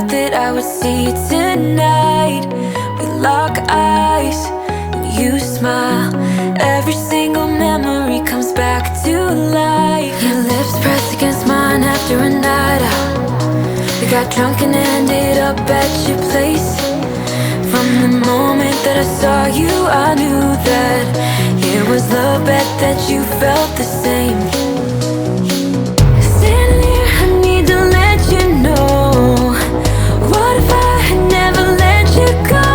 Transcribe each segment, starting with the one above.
thought that I would see you tonight. We lock eyes and you smile. Every single memory comes back to life. Your lips pressed against mine after a night out. We got drunk and ended up at your place. From the moment that I saw you, I knew that it was love, bet that you felt the same. Standing here, I need to let you know, what if I had never let you go?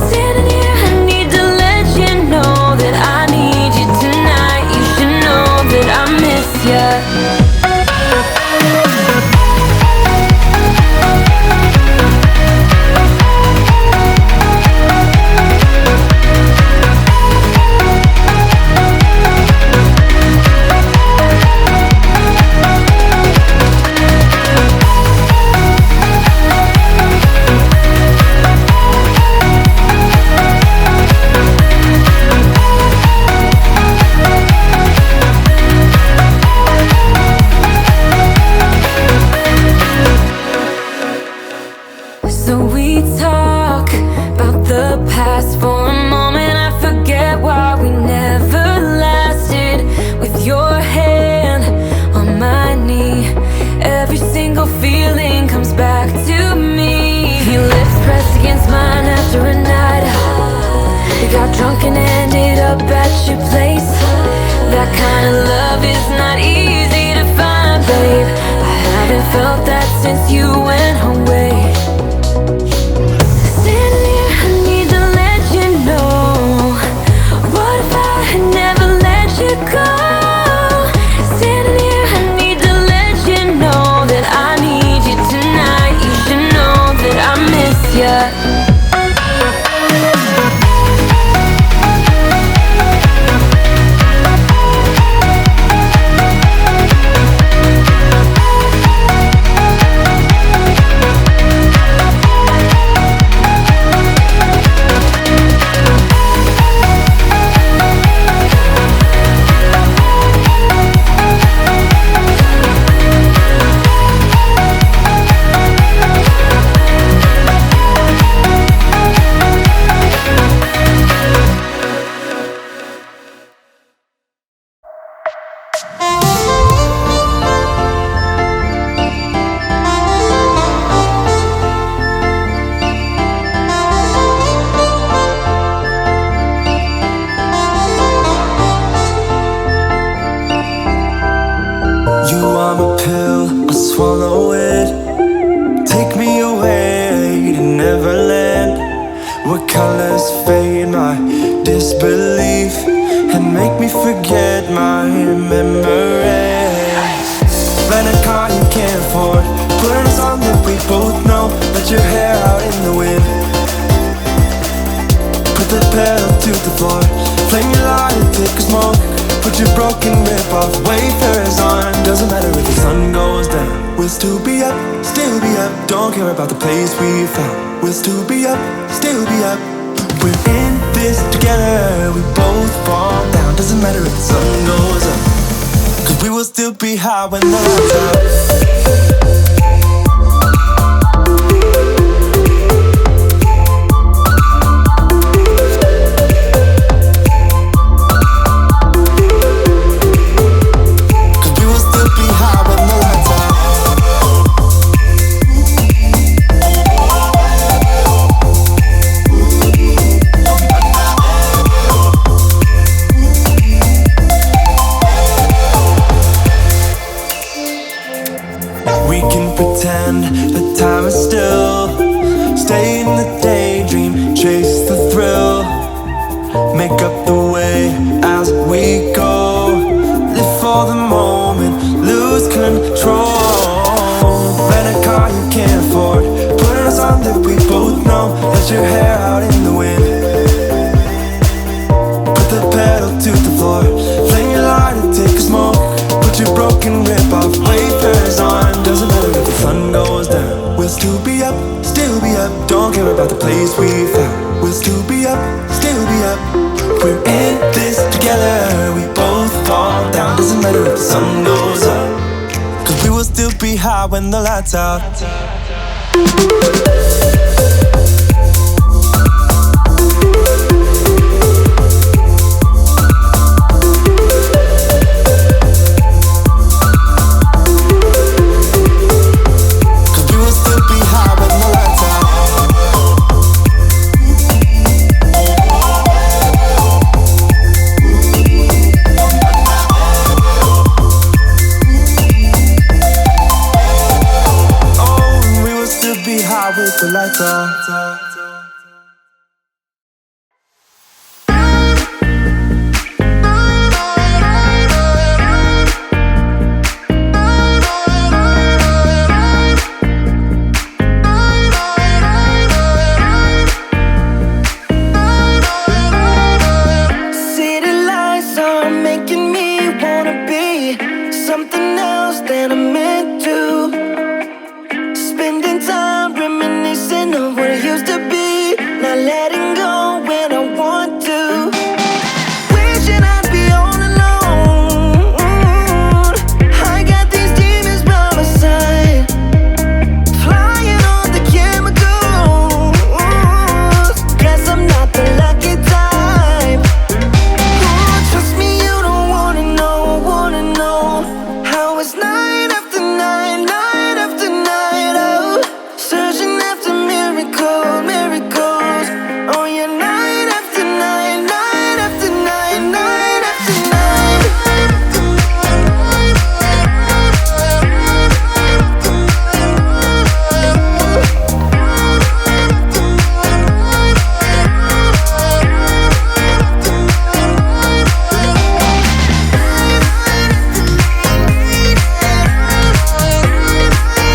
Standing here, I need to let you know that I need you tonight. You should know that I miss you. So we talk about the past for a moment. I forget why we never lasted. With your hand on my knee, every single feeling comes back to me. Your lips pressed against mine after a night out. We got drunk and ended up at your place. That kind of love is not easy to find, babe. I haven't felt that since you went away. Swallow it, take me away to Neverland, where colors fade my disbelief and make me forget my memories. Rent a car you can't afford, put on a song that we both know, let your hair out in the wind, put the pedal to the floor, flame your light and take a smoke, put your broken rip-off wafers on. Doesn't matter if the sun goes down, we'll still be up, still be up. Don't care about the place we found, we'll still be up, still be up. We're in this together, we both fall down. Doesn't matter if the sun goes up, 'cause we will still be high when the lights out. The time is still, stay in the daydream, chase the thrill, make up the way as we go, live for the moment, lose control. Rent a car you can't afford, put on a song that we both know, let your hair out in the wind, put the pedal to the floor, flame your light and take a smoke, put your broken rip-off wafers on. Doesn't matter if the sun goes down, we'll still be up, still be up. Don't care about the place we found, we'll still be up, still be up. We're in this together, we both fall down. Doesn't matter if the sun goes up, 'cause we will still still be high when the lights out. With the lights out. City lights are making me wanna be something else than I'm meant to. Spending time